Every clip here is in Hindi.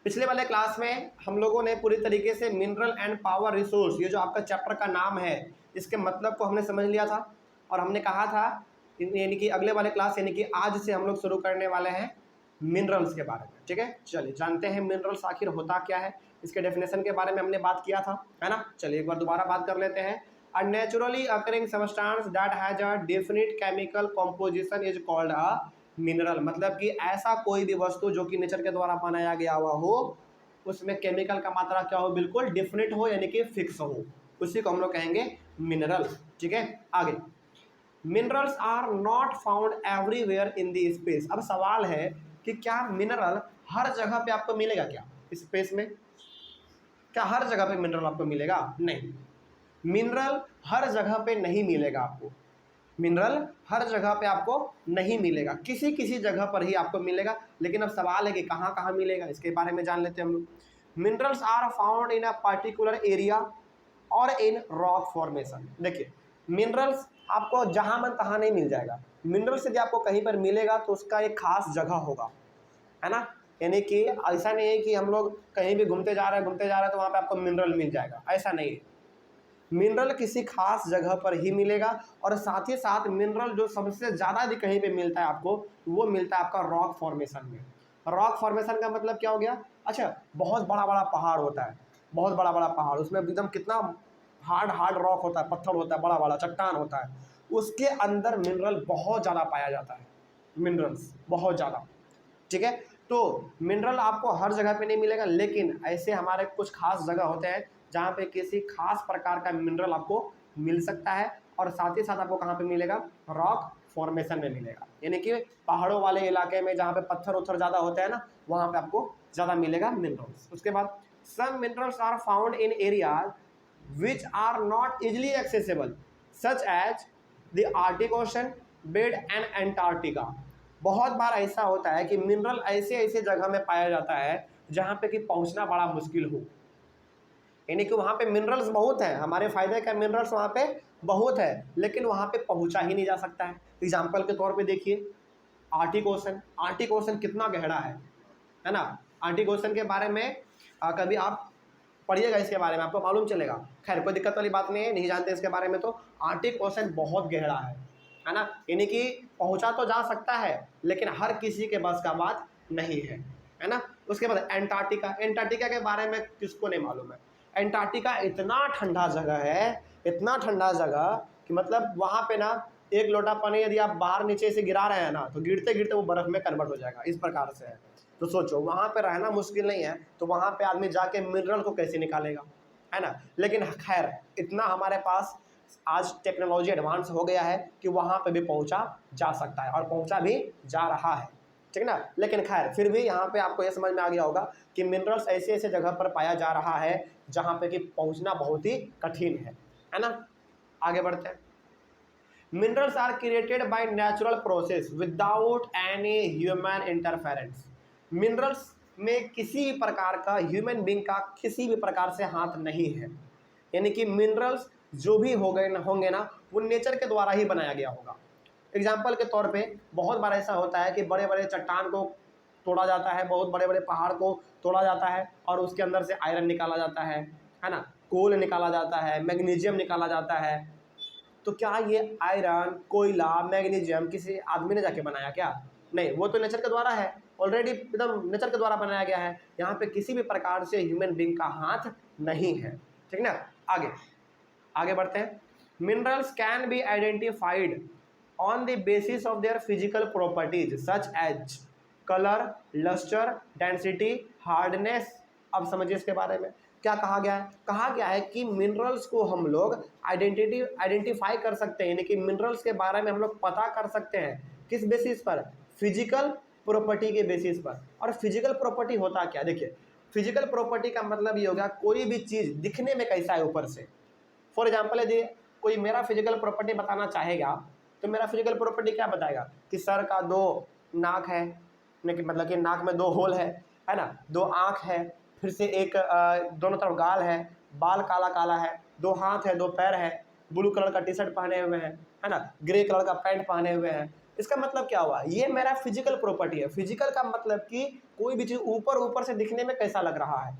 पिछले वाले क्लास में हम लोगों ने पूरी तरीके से मिनरल एंड पावर रिसोर्स, ये जो आपका चैप्टर का नाम है, इसके मतलब को हमने समझ लिया था और हमने कहा था यानी कि अगले वाले क्लास यानी कि आज से हम लोग शुरू करने वाले हैं मिनरल्स के बारे में। ठीक है, चलिए जानते हैं मिनरल्स आखिर होता क्या है। इसके डेफिनेशन के बारे में हमने बात किया था, है ना। चलिए एक बार दोबारा बात कर लेते हैं। A naturally occurring substance that has a definite chemical composition is called a mineral. मतलब कि ऐसा कोई भी वस्तु जो कि नेचर के द्वारा बनाया गया हुआ हो, उसमें केमिकल का मात्रा क्या हो, बिल्कुल डिफिनिट हो यानी कि फिक्स हो, उसी को हम लोग कहेंगे मिनरल। ठीक है, आगे minerals are not found everywhere in the space. अब सवाल है कि क्या मिनरल हर जगह पे आपको मिलेगा क्या स्पेस में? क्या हर जगह पे मिनरल आपको मिलेगा? नहीं, मिनरल हर जगह पे नहीं मिलेगा आपको। मिनरल हर जगह पे आपको नहीं मिलेगा, किसी किसी जगह पर ही आपको मिलेगा। लेकिन अब सवाल है कि कहाँ कहाँ मिलेगा, इसके बारे में जान लेते हैं हम लोग। Minerals are found in a particular area और इन रॉक फॉर्मेशन। देखिए मिनरल्स आपको जहाँ मन तहाँ नहीं मिल जाएगा। मिनरल्स यदि आपको कहीं पर मिलेगा तो उसका एक खास जगह होगा, है ना। यानी कि ऐसा नहीं है कि हम लोग कहीं भी घूमते जा रहे हैं तो वहाँ पे आपको मिनरल मिल जाएगा, ऐसा नहीं है। मिनरल किसी खास जगह पर ही मिलेगा और साथ ही साथ मिनरल जो सबसे ज़्यादा यदि कहीं पे मिलता है आपको, वो मिलता है आपका रॉक फॉर्मेशन में। रॉक फॉर्मेशन का मतलब क्या हो गया? अच्छा, बहुत बड़ा बड़ा पहाड़ होता है, बहुत बड़ा बड़ा पहाड़, उसमें एकदम कितना हार्ड हार्ड रॉक होता है, पत्थर होता है, बड़ा बड़ा चट्टान होता है, उसके अंदर मिनरल बहुत ज़्यादा पाया जाता है, मिनरल्स बहुत ज़्यादा। ठीक है, तो मिनरल आपको हर जगह पे नहीं मिलेगा, लेकिन ऐसे हमारे कुछ खास जगह होते हैं जहाँ पे किसी खास प्रकार का मिनरल आपको मिल सकता है। और साथ ही साथ आपको कहाँ पे मिलेगा? रॉक फॉर्मेशन में मिलेगा, यानी कि पहाड़ों वाले इलाके में जहाँ पे पत्थर उत्थर ज़्यादा होते हैं ना, वहाँ पे आपको ज़्यादा मिलेगा मिनरल्स। उसके बाद some minerals are found in areas which are not easily accessible such as the Arctic ocean, bed and Antarctica. बहुत बार ऐसा होता है कि मिनरल ऐसे ऐसे जगह में पाया जाता है जहाँ पे कि पहुँचना बड़ा मुश्किल हो, यानी कि वहाँ पे मिनरल्स बहुत हैं, हमारे फायदे का मिनरल्स वहाँ पे बहुत है, लेकिन वहाँ पे पहुँचा ही नहीं जा सकता है। एग्जाम्पल के तौर पे देखिए आर्टिक ओशन। आर्टिक ओशन कितना गहरा है ना। आर्टिक ओशन के बारे में कभी आप पढ़िएगा, इसके बारे में आपको मालूम चलेगा। खैर कोई दिक्कत वाली बात नहीं है, नहीं जानते इसके बारे में तो आर्टिक ओशन बहुत गहरा है ना। यानी कि पहुँचा तो जा सकता है लेकिन हर किसी के बस का बात नहीं है ना। उसके बाद एंटार्क्टिका। एंटार्क्टिका के बारे में किसको नहीं मालूम है? एंटार्क्टिका इतना ठंडा जगह है, इतना ठंडा जगह कि मतलब वहाँ पे ना एक लोटा पानी यदि आप बाहर नीचे से गिरा रहे हैं ना, तो गिरते गिरते वो बर्फ़ में कन्वर्ट हो जाएगा, इस प्रकार से है। तो सोचो वहाँ पे रहना मुश्किल नहीं है, तो वहाँ पे आदमी जाके मिनरल को कैसे निकालेगा, है ना। लेकिन खैर इतना हमारे पास आज टेक्नोलॉजी एडवांस हो गया है कि वहाँ पे भी पहुँचा जा सकता है और पहुँचा भी जा रहा है, ठीक ना। लेकिन खैर फिर भी यहाँ पे आपको ये समझ में आ गया होगा कि मिनरल्स ऐसे ऐसे जगह पर पाया जा रहा है जहाँ पे कि पहुँचना बहुत ही कठिन है ना। आगे बढ़ते हैं। Minerals are created by natural process without any human interference. Minerals में किसी भी प्रकार का ह्यूमन बींग का किसी भी प्रकार से हाथ नहीं है, यानी कि मिनरल्स जो भी होंगे ना वो नेचर के द्वारा ही बनाया गया होगा। एग्जाम्पल के तौर पे बहुत बार ऐसा होता है कि बड़े बड़े चट्टान को तोड़ा जाता है, बहुत बड़े बड़े पहाड़ को तोड़ा जाता है और उसके अंदर से आयरन निकाला जाता है ना, कोल निकाला जाता है, मैग्नीशियम निकाला जाता है। तो क्या ये आयरन, कोयला, मैग्नीशियम किसी आदमी ने जाके बनाया क्या? नहीं, वो तो नेचर के द्वारा है, ऑलरेडी एकदम नेचर के द्वारा बनाया गया है। यहाँ पे किसी भी प्रकार से ह्यूमन बींग का हाथ नहीं है, ठीक ना। आगे बढ़ते हैं। Minerals can be identified on the basis of their physical properties such as colour, lustre, density, hardness. अब समझिए इसके बारे में क्या कहा गया है। कहा गया है कि मिनरल्स को हम लोग आइडेंटिफाई कर सकते हैं, यानी कि मिनरल्स के बारे में हम लोग पता कर सकते हैं किस बेसिस पर? फिजिकल प्रॉपर्टी के बेसिस पर। और फिजिकल प्रॉपर्टी होता क्या? देखिए फिजिकल प्रॉपर्टी का मतलब ये होगा कोई भी चीज़ दिखने में कैसा है ऊपर से। फॉर एग्जाम्पल यदि कोई मेरा फिजिकल प्रॉपर्टी बताना चाहेगा तो मेरा फिजिकल प्रॉपर्टी क्या बताएगा कि सर का 2 नाक है, मतलब कि नाक में 2 होल है ना, 2 आँख है, फिर से एक दोनों तरफ गाल है, बाल काला काला है, 2 हाथ है, 2 पैर है, ब्लू कलर का टी शर्ट पहने हुए हैं, है ना, ग्रे कलर का पैंट पहने हुए हैं, इसका मतलब क्या हुआ, ये मेरा फिजिकल प्रॉपर्टी है। फिजिकल का मतलब कि कोई भी चीज़ ऊपर ऊपर से दिखने में कैसा लग रहा है।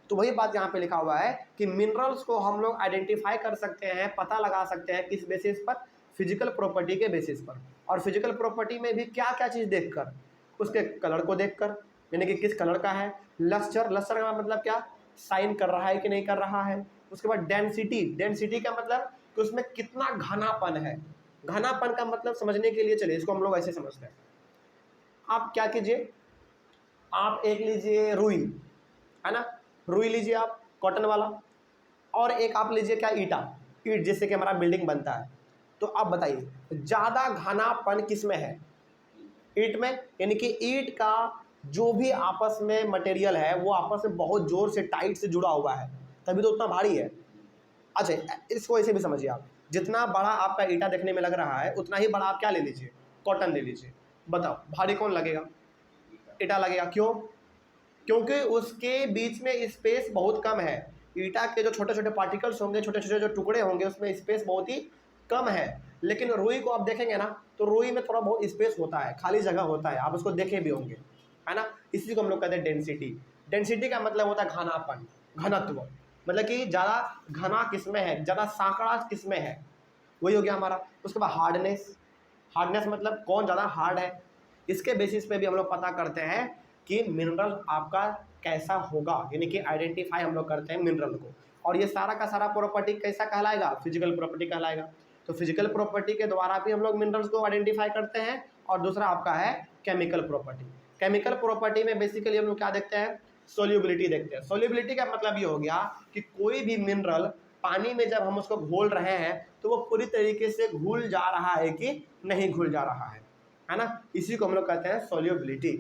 तो वही बात यहाँ पे लिखा हुआ है कि मिनरल्स को हम लोग आइडेंटिफाई कर सकते हैं, पता लगा सकते हैं किस बेसिस पर, फिजिकल प्रॉपर्टी के बेसिस पर। और फिजिकल प्रॉपर्टी में भी क्या क्या चीज़ देखकर, उसके कलर को देखकर, यानी कि किस कलर का है। लस्टर, लस्टर का मतलब क्या, शाइन कर रहा है कि नहीं कर रहा है। उसके बाद डेंसिटी, डेंसिटी का मतलब कि उसमें कितना घनापन है। घनापन का मतलब समझने के लिए चलिए इसको हम लोग ऐसे समझते हैं। आप क्या कीजिए, आप एक लीजिए रुई, है ना, रुई लीजिए आप कॉटन वाला, और एक आप लीजिए क्या, ईटा, ईट जिससे कि हमारा बिल्डिंग बनता है। तो आप बताइए ज़्यादा घनापन किस में है, ईट में। यानी कि ईट का जो भी आपस में मटेरियल है वो आपस में बहुत जोर से टाइट से जुड़ा हुआ है, तभी तो उतना भारी है। अच्छा, इसको ऐसे भी समझिए आप, जितना बड़ा आपका ईटा देखने में लग रहा है उतना ही बड़ा आप क्या ले लीजिए, कॉटन ले लीजिए। बताओ भारी कौन लगेगा, ईटा लगेगा। क्यों, क्योंकि उसके बीच में स्पेस बहुत कम है। ईटा के जो छोटे छोटे पार्टिकल्स होंगे, छोटे छोटे जो टुकड़े होंगे, उसमें स्पेस बहुत ही कम है। लेकिन रुई को आप देखेंगे ना, तो रुई में थोड़ा बहुत स्पेस होता है, खाली जगह होता है, आप उसको देखे भी होंगे, है ना। इसी को हम लोग कहते हैं डेंसिटी। डेंसिटी का मतलब होता है घनापन, घनत्व, मतलब कि ज़्यादा घना किसमें है, ज़्यादा सांकड़ा किसमें है, वही हो गया हमारा। उसके बाद हार्डनेस, हार्डनेस मतलब कौन ज़्यादा हार्ड है। इसके बेसिस पे भी हम लोग पता करते हैं कि मिनरल आपका कैसा होगा, यानी कि आइडेंटिफाई हम लोग करते हैं मिनरल को। और ये सारा का सारा प्रॉपर्टी कैसा कहलाएगा, फिजिकल प्रॉपर्टी कहलाएगा। तो फिजिकल प्रॉपर्टी के द्वारा भी हम लोग मिनरल्स को आइडेंटिफाई करते हैं। और दूसरा आपका है केमिकल प्रॉपर्टी। केमिकल प्रॉपर्टी में बेसिकली हम लोग क्या देखते हैं, सोल्यूबिलिटी देखते हैं। सोल्यूबिलिटी का मतलब ये हो गया कि कोई भी मिनरल पानी में जब हम उसको घोल रहे हैं तो वो पूरी तरीके से घुल जा रहा है कि नहीं घुल जा रहा है ना। इसी को हम लोग कहते हैं सोल्यूबिलिटी।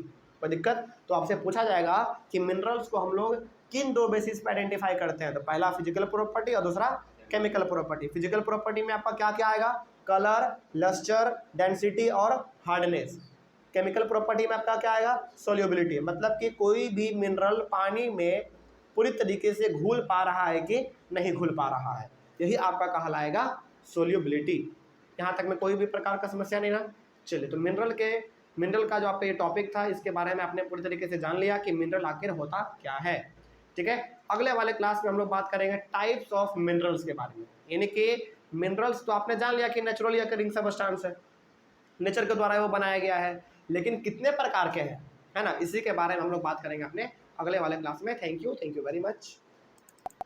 कोई दिक्कत, तो आपसे पूछा जाएगा कि मिनरल्स को हम लोग किन दो बेसिस पे आइडेंटिफाई करते हैं। तो पहला फिजिकल प्रॉपर्टी और दूसरा केमिकल प्रॉपर्टी। फिजिकल प्रॉपर्टी में आपका क्या क्या आएगा, कलर, लस्टर, डेंसिटी और हार्डनेस। केमिकल प्रॉपर्टी में आपका क्या आएगा, सोल्यूबिलिटी, मतलब कि कोई भी मिनरल पानी में पूरी तरीके से घुल पा रहा है कि नहीं घुल पा रहा है, यही आपका कहलाएगा सोल्यूबिलिटी। यहाँ तक में कोई भी प्रकार का समस्या नहीं ना। चलिए, तो मिनरल का जो आपका ये टॉपिक था, इसके बारे में आपने पूरी तरीके से जान लिया कि मिनरल आखिर होता क्या है। ठीक है, अगले वाले क्लास में हम लोग बात करेंगे टाइप्स ऑफ मिनरल्स के बारे में। यानी कि मिनरल्स तो आपने जान लिया कि नेचुरल या रिंग सबस्टेंस है, नेचर के द्वारा वो बनाया गया है, लेकिन कितने प्रकार के हैं, है ना, इसी के बारे में हम लोग बात करेंगे अपने अगले वाले क्लास में। Thank you very much.